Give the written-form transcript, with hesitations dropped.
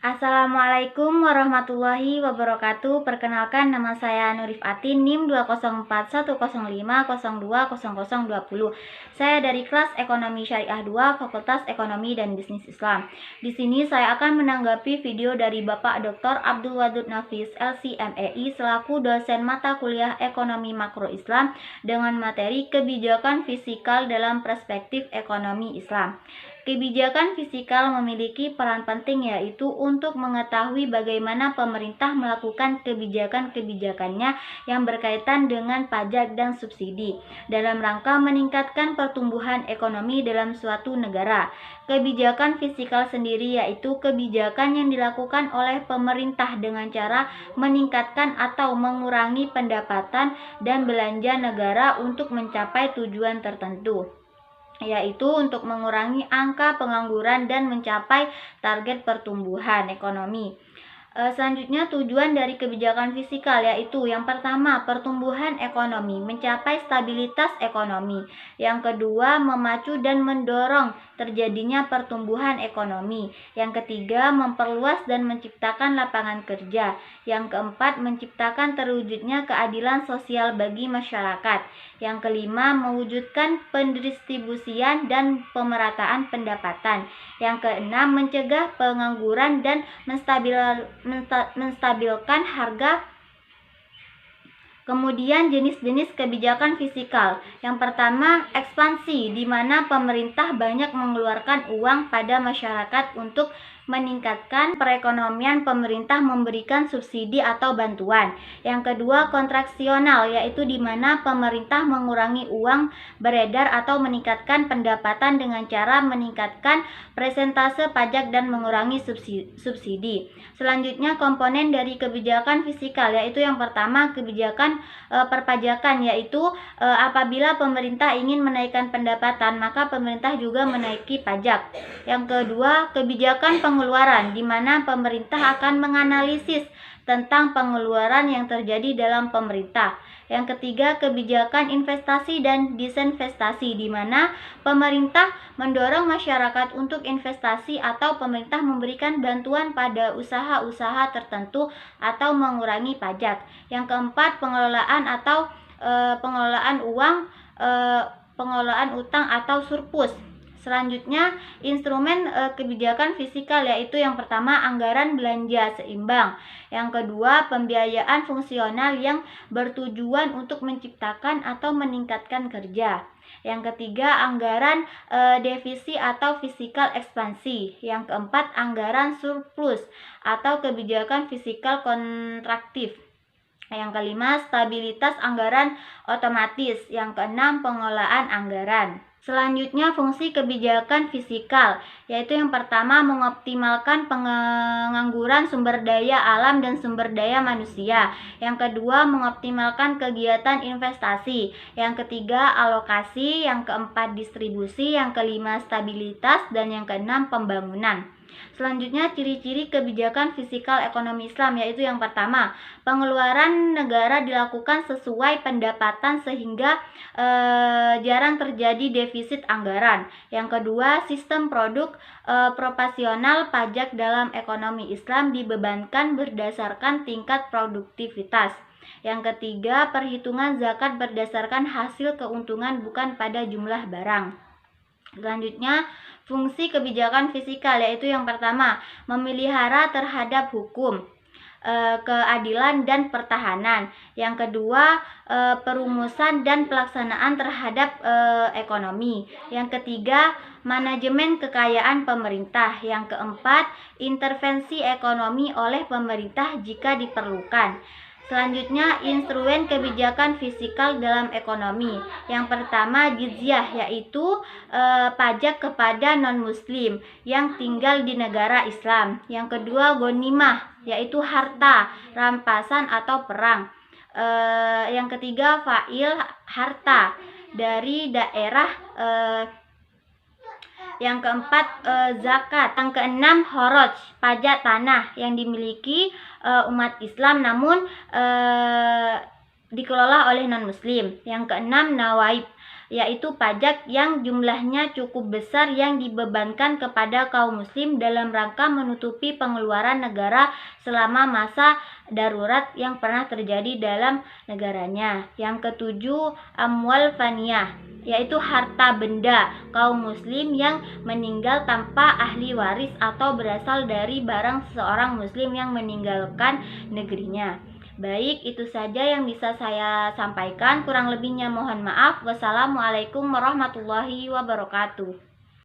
Assalamualaikum warahmatullahi wabarakatuh. Perkenalkan, nama saya Nurif Atin, NIM 204105020. Saya dari kelas Ekonomi Syariah 2, Fakultas Ekonomi dan Bisnis Islam. Di sini saya akan menanggapi video dari Bapak Dr. Abdul Wadud Nafis, LC.MEI, selaku dosen mata kuliah Ekonomi Makro Islam dengan materi kebijakan fiskal dalam perspektif ekonomi Islam. Kebijakan fiskal memiliki peran penting, yaitu untuk mengetahui bagaimana pemerintah melakukan kebijakan-kebijakannya yang berkaitan dengan pajak dan subsidi dalam rangka meningkatkan pertumbuhan ekonomi dalam suatu negara. Kebijakan fiskal sendiri yaitu kebijakan yang dilakukan oleh pemerintah dengan cara meningkatkan atau mengurangi pendapatan dan belanja negara untuk mencapai tujuan tertentu, yaitu untuk mengurangi angka pengangguran dan mencapai target pertumbuhan ekonomi. Selanjutnya, tujuan dari kebijakan fiskal yaitu yang pertama, pertumbuhan ekonomi, mencapai stabilitas ekonomi. Yang kedua, memacu dan mendorong terjadinya pertumbuhan ekonomi. Yang ketiga, memperluas dan menciptakan lapangan kerja. Yang keempat, menciptakan terwujudnya keadilan sosial bagi masyarakat. Yang kelima, mewujudkan pendistribusian dan pemerataan pendapatan. Yang keenam, mencegah pengangguran dan menstabilkan harga. Kemudian jenis-jenis kebijakan fiskal. Yang pertama, ekspansi, di mana pemerintah banyak mengeluarkan uang pada masyarakat untuk meningkatkan perekonomian. Pemerintah memberikan subsidi atau bantuan. Yang kedua, kontraksional, yaitu di mana pemerintah mengurangi uang beredar atau meningkatkan pendapatan dengan cara meningkatkan persentase pajak dan mengurangi subsidi. Selanjutnya, komponen dari kebijakan fiskal, yaitu yang pertama, kebijakan perpajakan, yaitu apabila pemerintah ingin menaikkan pendapatan, maka pemerintah juga menaiki pajak. Yang kedua, kebijakan pengeluaran, di mana pemerintah akan menganalisis tentang pengeluaran yang terjadi dalam pemerintah. Yang ketiga, kebijakan investasi dan disinvestasi, di mana pemerintah mendorong masyarakat untuk investasi atau pemerintah memberikan bantuan pada usaha-usaha tertentu atau mengurangi pajak. Yang keempat, pengelolaan atau pengelolaan utang atau surplus. Selanjutnya, instrumen kebijakan fiskal, yaitu yang pertama, anggaran belanja seimbang. Yang kedua, pembiayaan fungsional yang bertujuan untuk menciptakan atau meningkatkan kerja. Yang ketiga, anggaran defisi atau fiskal ekspansi. Yang keempat, anggaran surplus atau kebijakan fiskal kontraktif. Yang kelima, stabilitas anggaran otomatis. Yang keenam, pengolahan anggaran. Selanjutnya, fungsi kebijakan fiskal, yaitu yang pertama, mengoptimalkan pengangguran sumber daya alam dan sumber daya manusia. Yang kedua, mengoptimalkan kegiatan investasi. Yang ketiga, alokasi. Yang keempat, distribusi. Yang kelima, stabilitas. Dan yang keenam, pembangunan. Selanjutnya, ciri-ciri kebijakan fiskal ekonomi Islam, yaitu yang pertama, pengeluaran negara dilakukan sesuai pendapatan sehingga jarang terjadi defisit anggaran. Yang kedua, sistem produk proporsional pajak dalam ekonomi Islam dibebankan berdasarkan tingkat produktivitas. Yang ketiga, perhitungan zakat berdasarkan hasil keuntungan bukan pada jumlah barang. Selanjutnya, fungsi kebijakan fiskal, yaitu yang pertama, memelihara terhadap hukum, keadilan dan pertahanan. Yang kedua, perumusan dan pelaksanaan terhadap ekonomi. Yang ketiga, manajemen kekayaan pemerintah. Yang keempat, intervensi ekonomi oleh pemerintah jika diperlukan. Selanjutnya, instrumen kebijakan fiskal dalam ekonomi. Yang pertama, jizyah, yaitu pajak kepada non-muslim yang tinggal di negara Islam. Yang kedua, ghanimah, yaitu harta rampasan atau perang. Yang ketiga, fa'il, harta dari daerah. Yang keempat, zakat. Yang keenam, horoj, pajak tanah yang dimiliki umat Islam namun dikelola oleh non-muslim. Yang keenam, nawaib, yaitu pajak yang jumlahnya cukup besar yang dibebankan kepada kaum muslim dalam rangka menutupi pengeluaran negara selama masa darurat yang pernah terjadi dalam negaranya. Yang ketujuh, amwal faniyah, yaitu harta benda kaum muslim yang meninggal tanpa ahli waris atau berasal dari barang seorang muslim yang meninggalkan negerinya. Baik, itu saja yang bisa saya sampaikan. Kurang lebihnya mohon maaf. Wassalamualaikum warahmatullahi wabarakatuh.